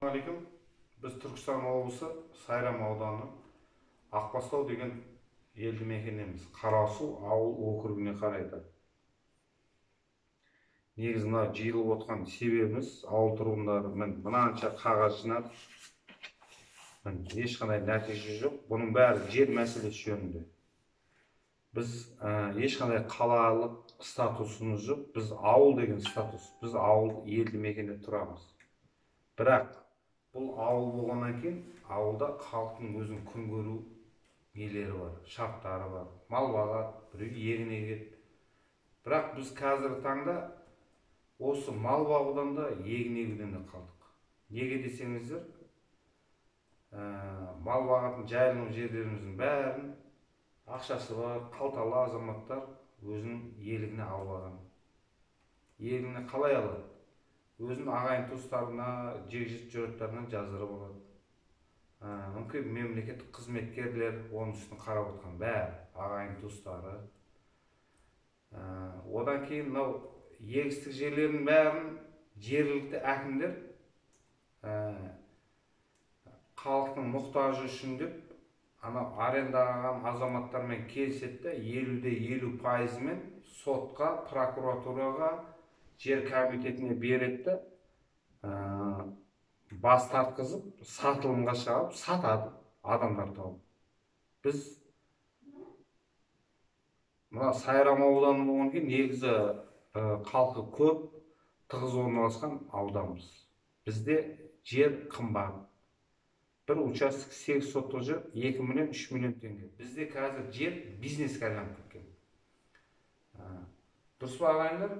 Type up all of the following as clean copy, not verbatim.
Алейкум. Біз Түркістан облысы Сайрам ауданы Ақбастау деген елді мекенеміз. Қарасу ауыл округіне қарайды. Негізі мына жиылып отқан себебіміз ауыл тұрғындары мынанша қағаз жинады. Ешқандай нәтиже жоқ. Бұның бәрі жер мәселесі жөнінде. Біз ешқандай қалалық статусымыз жоқ. Біз ауыл деген статус. Біз ауыл елді мекенде тұрамыз. Бірақ бұл ауыл болғаннан кейін ауылда халықтың өзінің күн көру нелері бар, шарттары бар. Мал бағады, біреу егін егеді. Бірақ біз қазіргі таңда осы мал бағудан да егін егуден де қалдық. Неге десеңіздер, мал бағатын жайылым жерлеріміздің бәрін ақшасы бар, қалталы азаматтар өзінің иелігіне алып алған. Иелігіне қалай алады? Өзінің ағайын туыстарына, жекжат жұрттарына жаздырып алады. Мүмкін мемлекеттік қызметкерлер оның үстін қарап отқан бәрі ағайын туыстары. Одан кейін мынау егістік жерлердің бәрін жергілікті әкімдер халықтың мұқтажы үшін деп арендаға алған азаматтармен келіседі, 50% сотқа, прокуратураға, жер комитетіне береді, бас тартқызып, сатылымға шығарып, сатады адамдар тауып. Біз мына Сайрам ауданы болған кейін негізі халқы көп, тығыз орналасқан ауданымыз. Бізде жер қымбат. Бір участок 8 сотық жер 2 миллион, 3 миллион теңге. Бізде қазір жер бизнеске айналып кеткен. Дұрыс па ағайындар?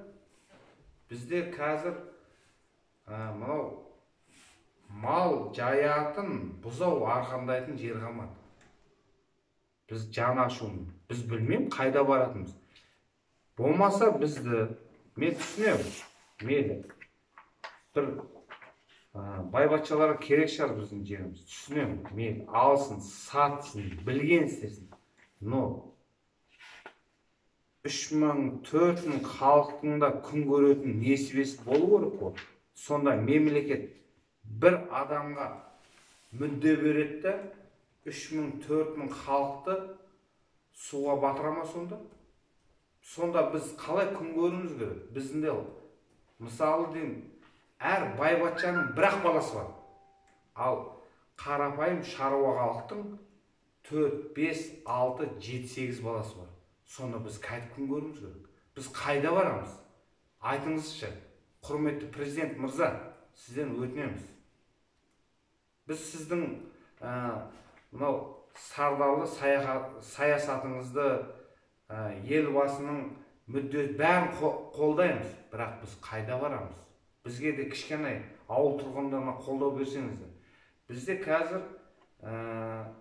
Бізде қазір мынау мал жаятын, бұзау арқандайтын жер қалмады. Біз жан ашуын, біз білмеймін қайда баратынымыз. Болмаса бізді, мен түсінемін, мейлі. Бір байбатшаларға керек шығар біздің жеріміз. Түсінемін, мейлі, алсын, сатсын, білген істесін. Но 3000, 4000 халықтың да күн көретін несібесі болу керек қой. Сонда мемлекет бір адамға мүдде береді, 3000, 4000 халықты суға батыра ма сонда? Сонда біз қалай күн көруіміз керек? Біздің де мысалы деймін, әр байбатшаның бір-ақ баласы бар. Ал қарапайым шаруа халықтың 4, 5, 6, 7, 8 баласы бар. Сонда біз қайтып күн көруіміз керек. Біз қайда барамыз? Айтыңызшы, құрметті президент мырза, сізден өтінеміз. Біз сіздің мынау сардарлы саясатыңызды, елбасының мүддесі бәрін қолдаймыз. Бірақ біз қайда барамыз? Бізге де кішкене ауыл тұрғындарына қолдау берсеңіздер. Бізде қазір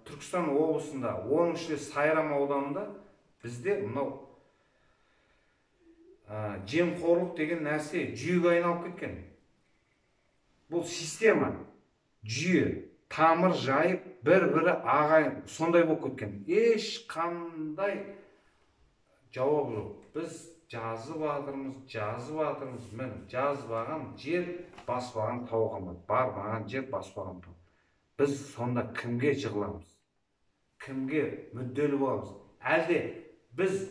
Түркістан облысында, оның ішінде Сайрам ауданында бізде мынау жемқорлық деген нәрсе жүйеге айналып кеткен. Бұл система, жүйе, тамыр жайып, бір-бірі ағайын, сондай болып кеткен. Ешқандай жауап жоқ. Біз жазып жатырмыз, мен жазбаған жер баспаған тау қалмады. Бармаған жер баспаған тау. Біз сонда кімге жығыламыз? Кімге мүдделі боламыз? Әлде біз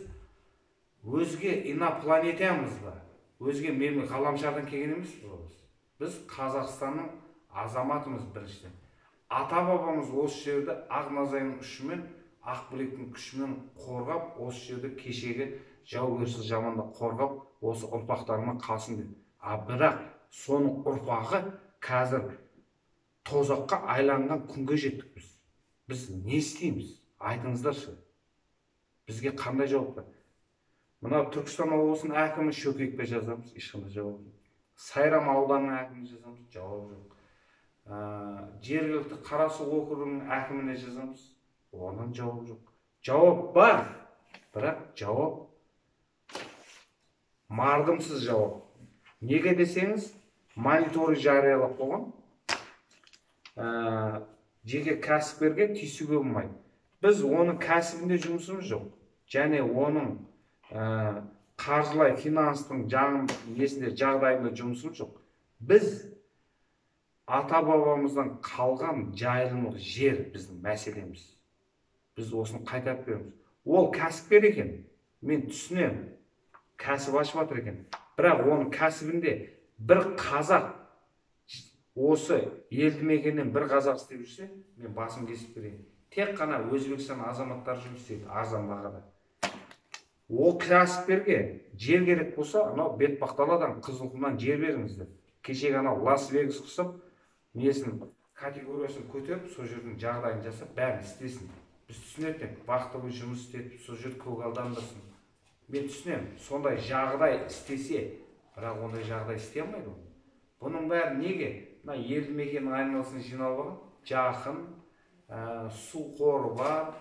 өзге инопланетянбыз ба? Өзге ғаламшардан келген емес біз. Біз Қазақстанның азаматымыз біріншіден. Ата-бабамыз осы жерді Ақназайдың ұшымен, Ақбілектің күшімен қорғап, осы жерді кешегі жаугершілік заманда қорғап, осы ұрпақтарына қалсын деді. Бірақ соның ұрпағы қазір тозаққа айланған күнге жеттік біз. Біз не істейміз? Айтыңыздаршы. Бізге қандай жауап бар? Мына Түркістан облысының әкімі Шөкеевке жазамыз, ешқандай жауап жоқ. Сайрам ауданының әкіміне жазамыз, жауап жоқ. Жергілікті Қарасу округінің әкіміне жазамыз, одан жауап жоқ. Жауап бар, бірақ жауап мардымсыз жауап. Неге десеңіз, мониторинг жариялап қойған, жеке кәсіпкерге тиісуге болмайды. Біз оның кәсібінде жұмысымыз жоқ. Және оның қаржылай финанстың жағдайында жұмысымыз жоқ. Біз ата бабамыздан қалған жайылымдық жер біздің мәселеміз. Біз осыны қайтарып береміз. Ол кәсіпкер екен, мен түсінемін, кәсіп ашып жатыр екен. Бірақ оның кәсібінде бір қазақ, осы елді мекеннен бір қазақ істеп жүрсе, мен басым кесіп берейін. Тек қана Өзбекстан азаматтары жұмыс істейді арзан бағада. Ол кәсіпкерге жер керек болса, анау Бетпақдаладан, Қызылқұмнан жер беріңіздер. Кешегі анау Лас-Вегас қысып, несін категориясын көтеріп, сол жердің жағдайын жасап, бәрін істесін. Біз түсінетін, бақытты жұмыс істетіп, сол жерді көгалдандасын. Мен түсінемін, сондай жағдай істесе, бірақ ондай жағдай істей алмайды ол. Бұның бәрі неге? Мына елді мекеннің айналасын жиналып алған, жақын, су қоры бар,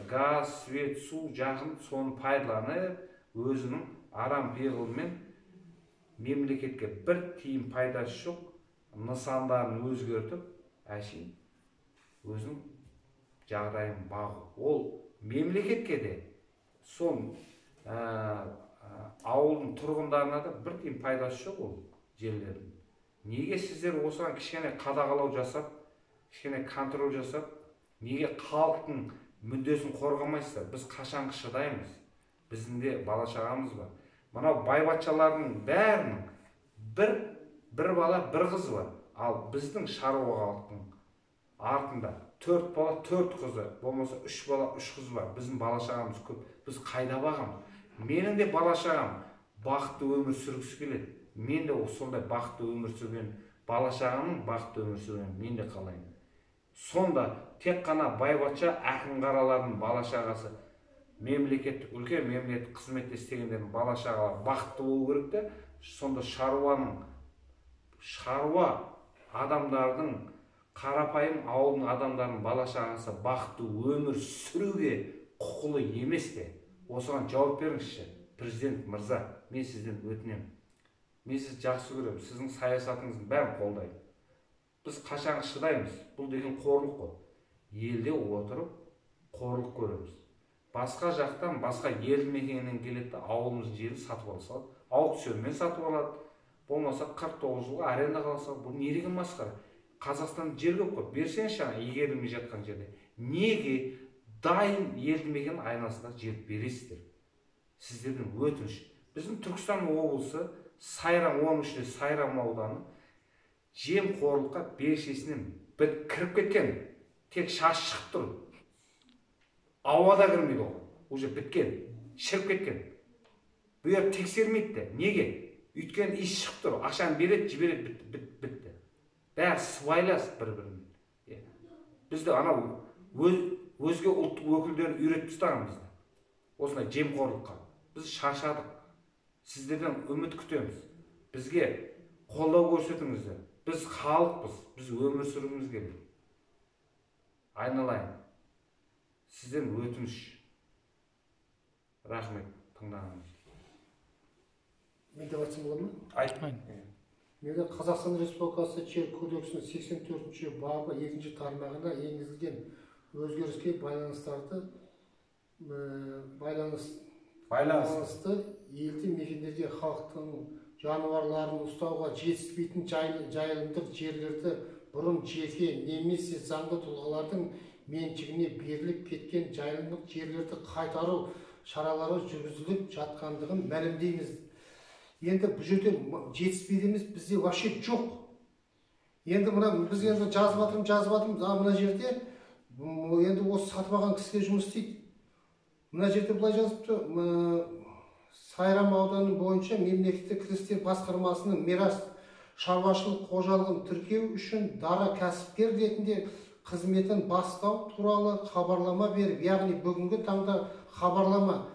газ, свет, су жақын, соны пайдаланып, өзінің арам пиғылымен мемлекетке бір тиын пайдасы жоқ, нысандарын өзгертіп, әшейін өзінің жағдайын бағу. Ол мемлекетке де, сон ауылдың тұрғындарына да бір тиын пайдасы жоқ ол жерлердің. Неге сіздер осыған кішкене қадағалау жасап, кішкене контроль жасап, неге халықтың мүддесін қорғамайсыздар? Біз қашанғы шыдаймыз? Біздің де бала шағамыз бар. Мынау байбатшалардың бәрінің бір бала, бір қыз бар. Ал біздің шаруа халықтың артында 4 бала, 4 қызы, болмаса 3 бала, 3 қыз бар. Біздің бала шағамыз көп. Біз қайда бағамыз? Менің де бала шағам бақытты өмір сүргісі келеді. Мен де сондай бақытты өмір сүрген, бала шағамның бақытты өмір сүрген мен де қалаймын. Сонда тек қана байбатша әкім қаралардың бала шағасы, мемлекеттік, үлкен мемлекеттік қызметте істегендердің бала шағалары бақытты болу керек те, сонда шаруа адамдардың, қарапайым ауылдың адамдарының бала шағасы бақытты өмір сүруге құқылы емес пе? Осыған жауап беріңізші, президент мырза, мен сізден өтінемін. Мен сізді жақсы көремін, сіздің саясатыңыздың бәрін қолдаймын. Біз қашан шыдаймыз? Бұл деген қорлық қой. Елде отырып қорлық көреміз. Басқа жақтан, басқа елді мекеннен келеді, ауылымыздың жерін сатып ала салады, аукционмен сатып алады, болмаса 49 жылға аренда қала салады. Бұл не деген масқара? Қазақстан жер көп қой, берсеңші игерілмей жатқан жерде. Неге дайын елді мекен айналасында жер бересіздер? Сіздердің өтініш. Біздің Түркістан облысы, Сайрам, оның ішінде Сайрам ауданы жемқорлыққа белшесінен кіріп кеткен. Тек шаш шығып тұр. Ауада кірмейді ол. Уже біткен, шіріп кеткен. Бұл жер тексермейді. Неге? Өйткені иіс шығып тұр. Ақшаны береді, жібереді, бітті. Бәрі сыбайлас бір-бірімен. Бізді анау өзге ұлттық өкілдерін үйретіп тастаған бізді. Осындай жемқорлыққа. Біз шаршадық. Сіздерден үміт күтеміз. Бізге қолдау көрсетіңіздер. Біз халықпыз. Біз өмір сүргіміз келеді. Айналайын. Сізден өтініш. Рахмет тыңдағаныңыз. Мен де айтсам болады ма? Айтпайын. Менде Қазақстан Республикасы жер кодексінің 84-ші бабы 2-ші тармағына енгізілген өзгеріске байланысты елді мекендерде халықтың жануарларын ұстауға жетіспейтін жайылымдық жерлерді бұрын жеке немесе заңды тұлғалардың меншігіне беріліп кеткен жайылымдық жерлерді қайтару шаралары жүргізіліп жатқандығын мәлімдейміз. Енді бұл жерде жетіспейді емес, бізде вообще жоқ. Енді мына біз енді жазып жатырмыз, мына жерде енді осы сатып алған кісіге жұмыс істейді. Мына жерде былай жазыпты, Сайрам ауданы бойынша мемлекеттік кірістер басқармасының мирас шаруашылық қожалығын тіркеу үшін дара кәсіпкер ретінде қызметін бастау туралы хабарлама беріп, яғни бүгінгі таңда хабарлама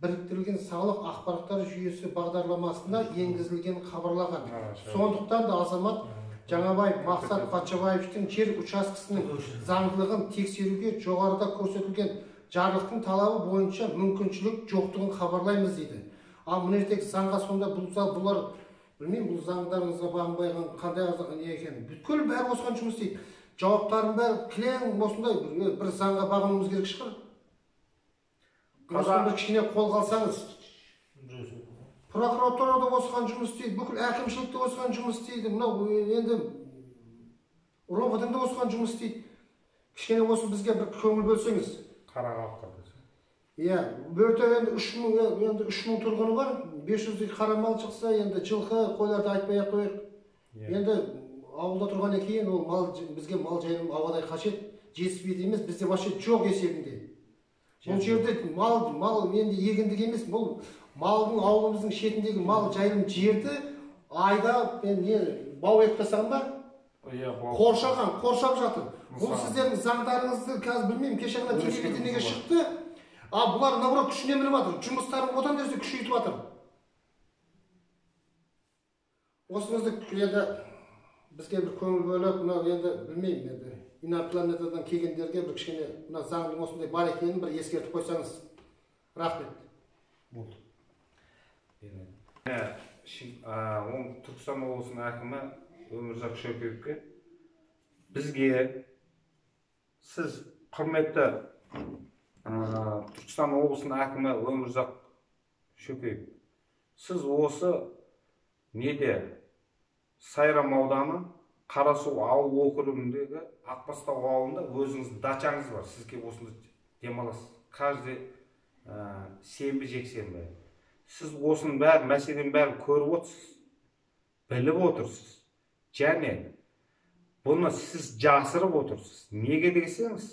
біріктірілген салық ақпараттар жүйесі бағдарламасында енгізілген хабарлаған. Сондықтан да азамат Жаңабаев Мақсат Патшабаевтың жер учаскесінің заңдылығын тексеруге жоғарыда көрсетілген жарлықтың талабы бойынша мүмкіншілік жоқтығын хабарлаймыз дейді. Ал мына жердегі заңға сонда бұлар, білмеймін, бұл заңдарыңызға бағынбайған қандай не екен. Бүткіл бәрі осыған жұмыс істейді. Жауаптарын бәрі кілең осындай бір заңға бағынуымыз керек шығар. Осыны кішкене қол қалсаңыз. Прокуратурада осыған жұмыс істейді, бүкіл әкімшілікте осыған жұмыс істейді. Мынау енді роботың да осыған жұмыс істейді. Кішкене осы бізге бір көңіл бөлсеңіз. Қарағалдыққа. Иә, бөрте енді 3.000 тұрғыны бар. 500 қара мал шықса, енді жылқы, қойларды айтпай-ақ қояйық. Енді ауылда тұрғаннан кейін ол мал бізге мал жайылым ауадай қажет, жетіспейді емес, бізде вообще жоқ есебінде. Бұл жерде мал енді егіндік емес, бұл малдың ауылымыздың шетіндегі мал жайылым жерді айда бау екіп тастаған ба? Қоршап жатыр. Бұл сіздердің заңдарыңызды қазір білмеймін, кеше ғана телевидениеге шықты. Бұлар наоборот күшіне мініп жатыр. Жұмыстарын одан да күшейтіп жатыр. Осыңызды енді бізге бір көңіл бөліп, мынау енді білмеймін енді. Инопланетадан келгендерге бір кішкене мына заңның осындай бар екенін бір ескертіп қойсаңыз. Рахмет. Болды. Түркістан облысының әкімі Өмірзақ Шөкеевке бізге сіз құрметті Түркістан облысының әкімі Өмірзақ Шөкеев, сіз осы неде Сайрам ауданы Қарасу ауыл округіндегі Ақбастау ауылында өзіңіздің дачаңыз бар. Сіз келіп осында демаласыз. Каждый сенбі жексенбі. Сіз осының бәрі мәселенің бәрін көріп отырсыз, біліп отырсыз. Және бұны сіз жасырып отырсыз. Неге десеңіз,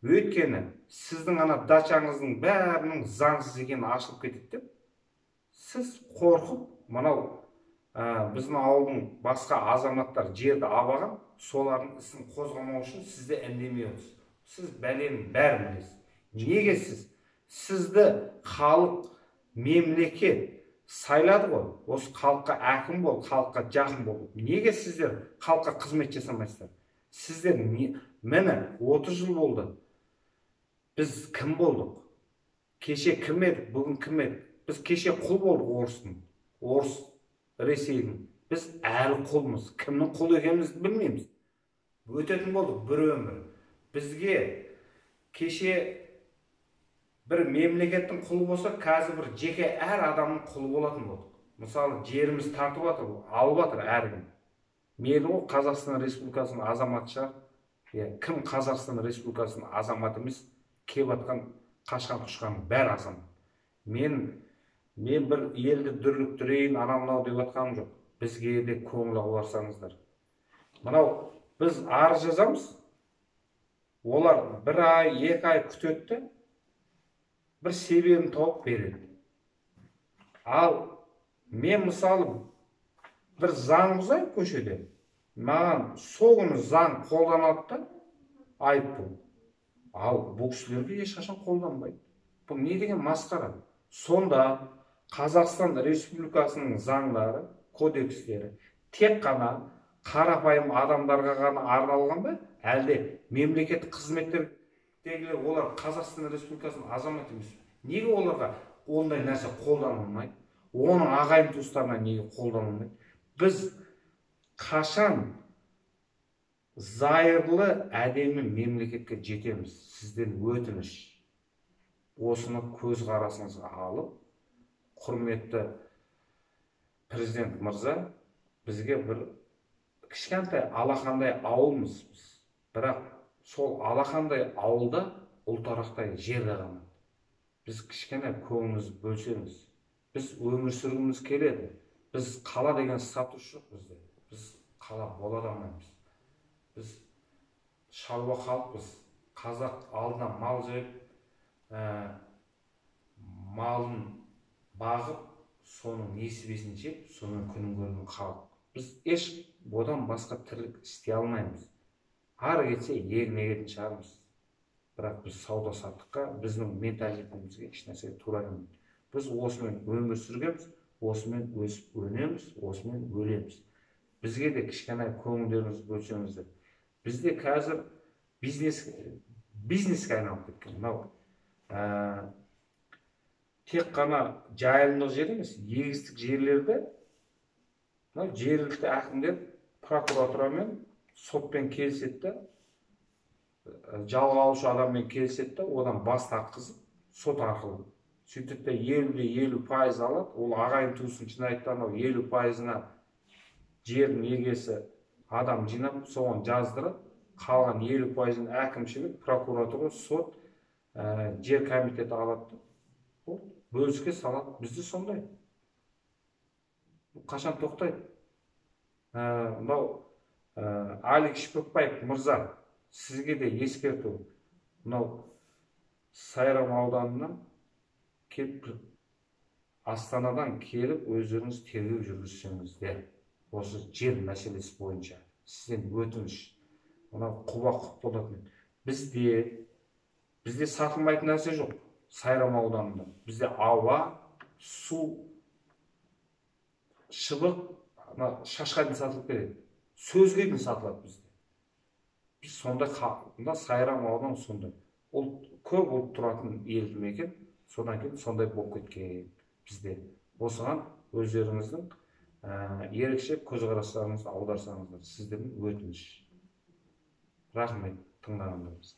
өйткені сіздің ана дачаңыздың бәрінің заңсыз екені ашылып кетеді деп, сіз қорқып, мынау біздің ауылдың басқа азаматтар жерді абаған, солардың ісін қозғамау үшін сізді үндемей отырсыз. Сіз бәленің бәрін білесіз. Неге сіз? Сізді халық, мемлекет сайлады ғой. Осы халыққа әкім бол, халыққа жақын бол. Неге сіздер халыққа қызмет жасамайсыздар? Сіздер мені 30 жыл болды. Біз кім болдық? Кеше кім едік, бүгін кім едік? Біз кеше құл болдық орыстың, орыс Ресейдің. Біз әлі құлмыз. Кімнің құл екенімізді білмейміз. Өтетін болдық бір өмір. Бізге кеше бір мемлекеттің құлы болса, қазір бір жеке әр адамның құлы болатын болдық. Мысалы, жеріміз тартып жатыр, алып жатыр әркім. Мейлі ол Қазақстан Республикасының азаматы шығар. Кім Қазақстан Республикасының азаматы емес, келіп жатқан қашқан-құшқан бәр азамат. Мен бір елді дүрліктірейін, анау деп жатқаным жоқ. Бізге де көңіл аударсаңыздар. Мынау біз арыз жазамыз. Олар 1 ай, 2 ай күтеді, бір себебін тауып береді. Ал мен мысалы бір заң бұзайын көшеде. Маған сол күні заң қолданады да айыппұл. Ал бұл кісілерге ешқашан қолданбайды. Бұл не деген масқара? Сонда Қазақстан Республикасының заңдары, кодекстері тек қана қарапайым адамдарға ғана арналған ба? Әлде мемлекеттік қызметкерлер олар Қазақстан Республикасының азаматы емес? Неге оларға ондай нәрсе қолданылмайды? Оның ағайын туыстарына неге қолданылмайды? Біз қашан зайырлы әдемі мемлекетке жетеміз? Сізден өтініш. Осыны көз қарасыңызға алып, құрметті президент мырза, бізге бір кішкентай алақандай ауылмыз біз. Бірақ сол алақандай ауылда ұлтарақтай жерде ғана. Біз кішкене көңіліміз бөлсеңіз. Біз өмір сүргіміз келеді. Біз қала деген статус жоқ бізде. Біз қала бола алмаймыз. Біз шаруа халықпыз. Қазақ алдына мал жайып, малын бағып, соның несібесін жеп, соның күнін көрген халық. Біз еш одан басқа тірлік істей алмаймыз. Ары кетсе егін егетін шығармыз. Бірақ біз сауда саттыққа, біздің менталитетімізге еш нәрсе тура келмейді. Біз осымен өмір сүргенбіз, осымен өсіп өнеміз, осымен өлеміз. Бізге де кішкене көңілдеріңізді бөлсеңіздер. Бізде қазір бизнеске айналып кеткен. Мынау тек қана жайылымдық жер емес, егістік жерлерде жергілікті әкімдер прокуратурамен сотпен келіседі, жалға алушы адаммен келіседі, одан бас тартқызып сот арқылы. Сөйтеді 50% алады, ол ағайын туысын жинайды, 50%-ына жердің егесі адам жинап соған жаздырып, қалған 50%-ын әкімшілік, прокуратура, сот, жер комитеті алады. Бөліске салады. Бізде сондай. Қашан тоқтайды? Мынау Алик Шпекбаев мырза, сізге де ескерту. Мынау Сайрам ауданынан келіп, Астанадан келіп, өздеріңіз тергеу жүргізсеңіздер, осы жер мәселесі бойынша сізден өтініш. Мынау құба-құп болатын. Бізде сатылмайтын нәрсе жоқ. Сайрам ауданында. Бізде ауа, су, шыбық, шашқа дейін сатылып береді. Сөзге дейін сатылады бізде. Біз сондай қақында Сайрам ауданы сондай. Көп ұлт тұратын елді мекен, содан кейін сондай болып кеткен бізде. Осыған өздеріңіздің ерекше көзқарастарыңызды аударсаңыздар, сіздердің өтініш. Рахмет тыңдағандарыңыз.